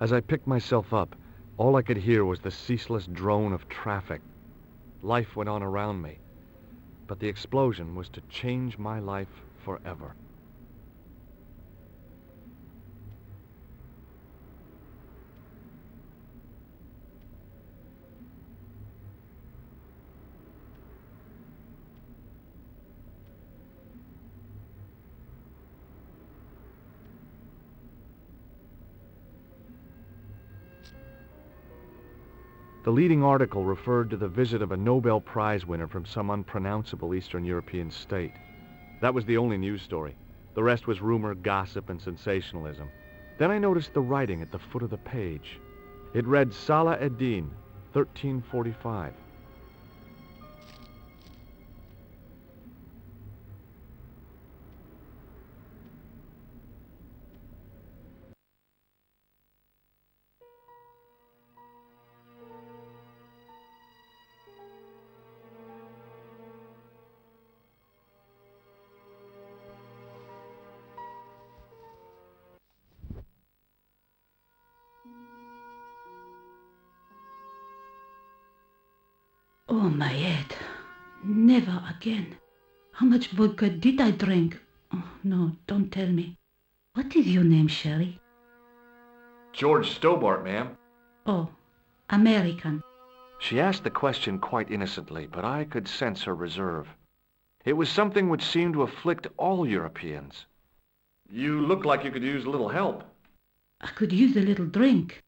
As I picked myself up, all I could hear was the ceaseless drone of traffic. Life went on around me, but the explosion was to change my life forever. The leading article referred to the visit of a Nobel Prize winner from some unpronounceable Eastern European state. That was the only news story. The rest was rumor, gossip, and sensationalism. Then I noticed the writing at the foot of the page. It read Salah ad-Din, 1345. Oh, my head. Never again. How much vodka did I drink? Oh, no, don't tell me. What is your name, Sherry? George Stobart, ma'am. Oh, American. She asked the question quite innocently, but I could sense her reserve. It was something which seemed to afflict all Europeans. You look like you could use a little help. I could use a little drink.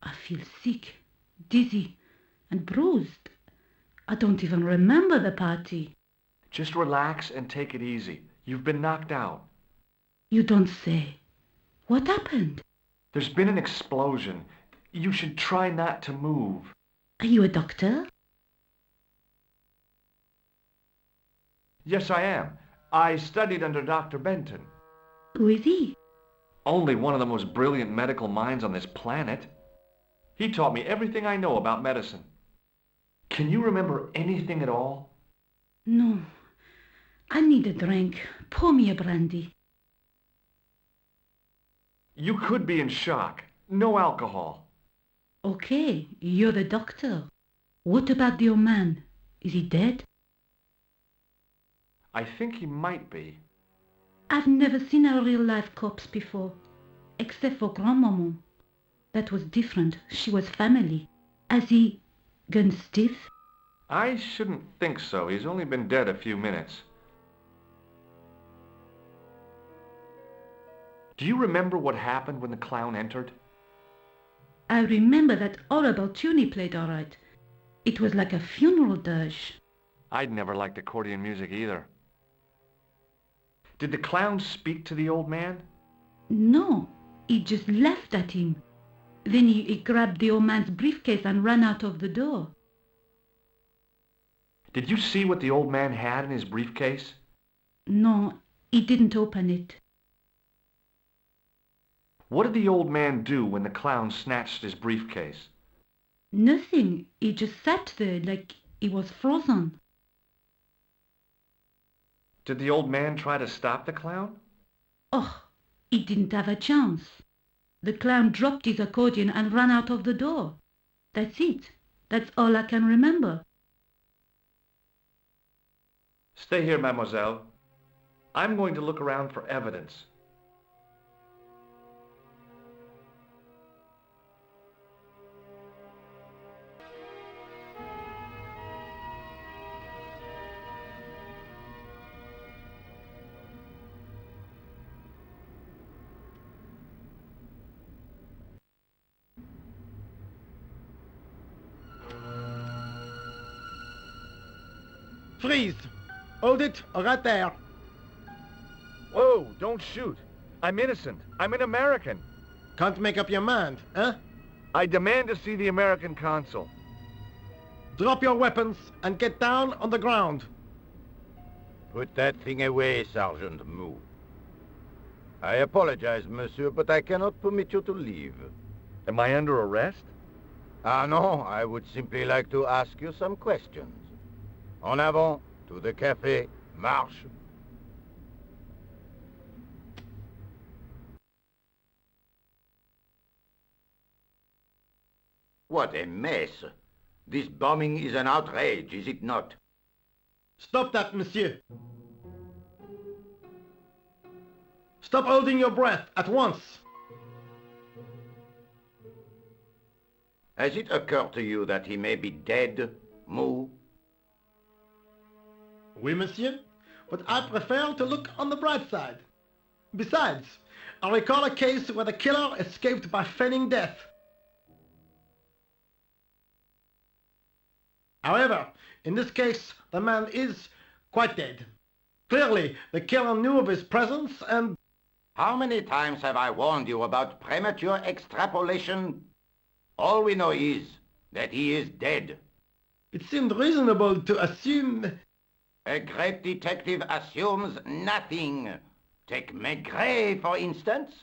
I feel sick, dizzy, and bruised. I don't even remember the party. Just relax and take it easy. You've been knocked out. You don't say. What happened? There's been an explosion. You should try not to move. Are you a doctor? Yes, I am. I studied under Dr. Benton. Who is he? Only one of the most brilliant medical minds on this planet. He taught me everything I know about medicine. Can you remember anything at all? No. I need a drink. Pour me a brandy. You could be in shock. No alcohol. Okay, you're the doctor. What about the old man? Is he dead? I think he might be. I've never seen a real-life corpse before, except for Grandmaman. That was different. She was family. Has he gone stiff? I shouldn't think so. He's only been dead a few minutes. Do you remember what happened when the clown entered? I remember that horrible tune he played all right. It was like a funeral dirge. I'd never liked accordion music either. Did the clown speak to the old man? No, he just laughed at him. Then he grabbed the old man's briefcase and ran out of the door. Did you see what the old man had in his briefcase? No, he didn't open it. What did the old man do when the clown snatched his briefcase? Nothing. He just sat there like he was frozen. Did the old man try to stop the clown? Oh, he didn't have a chance. The clown dropped his accordion and ran out of the door. That's it. That's all I can remember. Stay here, mademoiselle. I'm going to look around for evidence. Freeze! Hold it, right there. Whoa, don't shoot. I'm innocent. I'm an American. Can't make up your mind, huh? I demand to see the American consul. Drop your weapons and get down on the ground. Put that thing away, Sergeant Mou. I apologize, monsieur, but I cannot permit you to leave. Am I under arrest? Ah, no, I would simply like to ask you some questions. En avant, to the café, marche. What a mess. This bombing is an outrage, is it not? Stop that, monsieur. Stop holding your breath at once. Has it occurred to you that he may be dead, Moo? Oui, monsieur, but I prefer to look on the bright side. Besides, I recall a case where the killer escaped by feigning death. However, in this case, the man is quite dead. Clearly, the killer knew of his presence and... How many times have I warned you about premature extrapolation? All we know is that he is dead. It seemed reasonable to assume... A great detective assumes nothing. Take Maigret, for instance.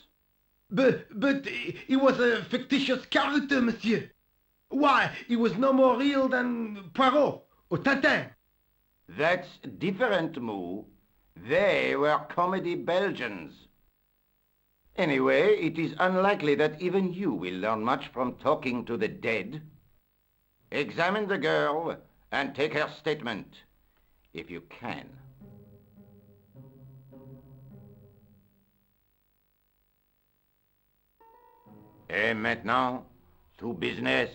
But he was a fictitious character, monsieur. Why, he was no more real than Poirot or Tintin. That's different, Moo. They were comedy Belgians. Anyway, it is unlikely that even you will learn much from talking to the dead. Examine the girl and take her statement, if you can. Et maintenant, to business.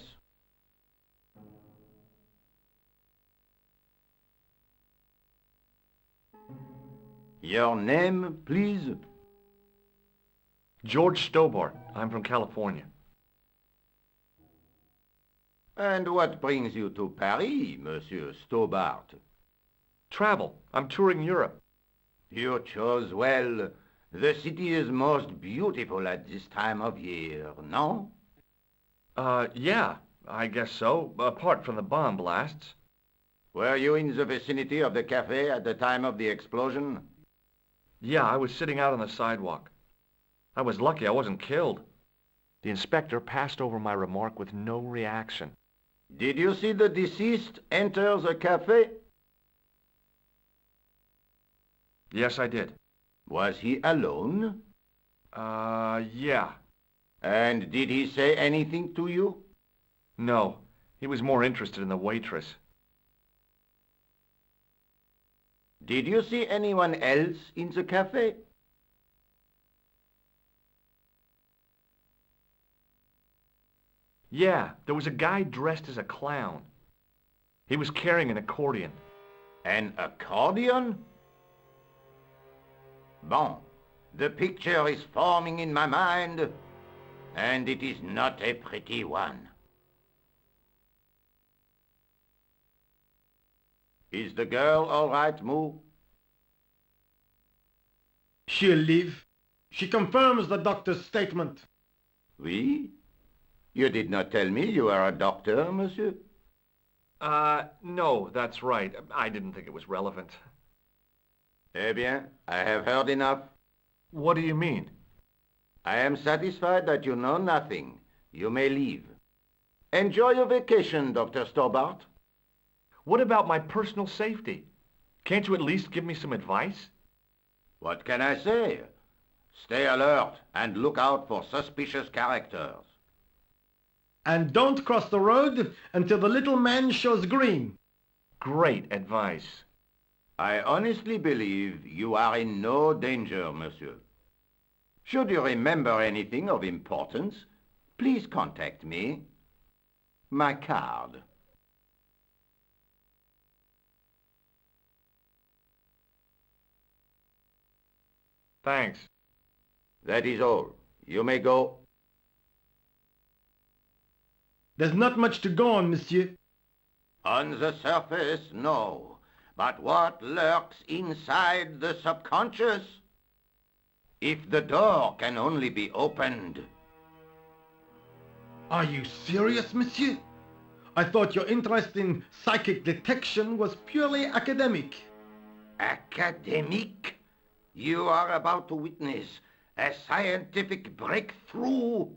Your name, please? George Stobart. I'm from California. And what brings you to Paris, Monsieur Stobart? Travel. I'm touring Europe. You chose well. The city is most beautiful at this time of year, no? Yeah, I guess so, apart from the bomb blasts. Were you in the vicinity of the cafe at the time of the explosion? Yeah, I was sitting out on the sidewalk. I was lucky I wasn't killed. The inspector passed over my remark with no reaction. Did you see the deceased enter the cafe? Yes, I did. Was he alone? Yeah. And did he say anything to you? No, he was more interested in the waitress. Did you see anyone else in the cafe? Yeah, there was a guy dressed as a clown. He was carrying an accordion. An accordion? Bon, the picture is forming in my mind, and it is not a pretty one. Is the girl all right, Moo? She'll live. She confirms the doctor's statement. Oui? You did not tell me you are a doctor, monsieur? No, that's right. I didn't think it was relevant. Eh bien, I have heard enough. What do you mean? I am satisfied that you know nothing. You may leave. Enjoy your vacation, Dr. Stobart. What about my personal safety? Can't you at least give me some advice? What can I say? Stay alert and look out for suspicious characters. And don't cross the road until the little man shows green. Great advice. I honestly believe you are in no danger, monsieur. Should you remember anything of importance, please contact me. My card. Thanks. That is all. You may go. There's not much to go on, monsieur. On the surface, no. But what lurks inside the subconscious? If the door can only be opened. Are you serious, monsieur? I thought your interest in psychic detection was purely academic. Academic? You are about to witness a scientific breakthrough.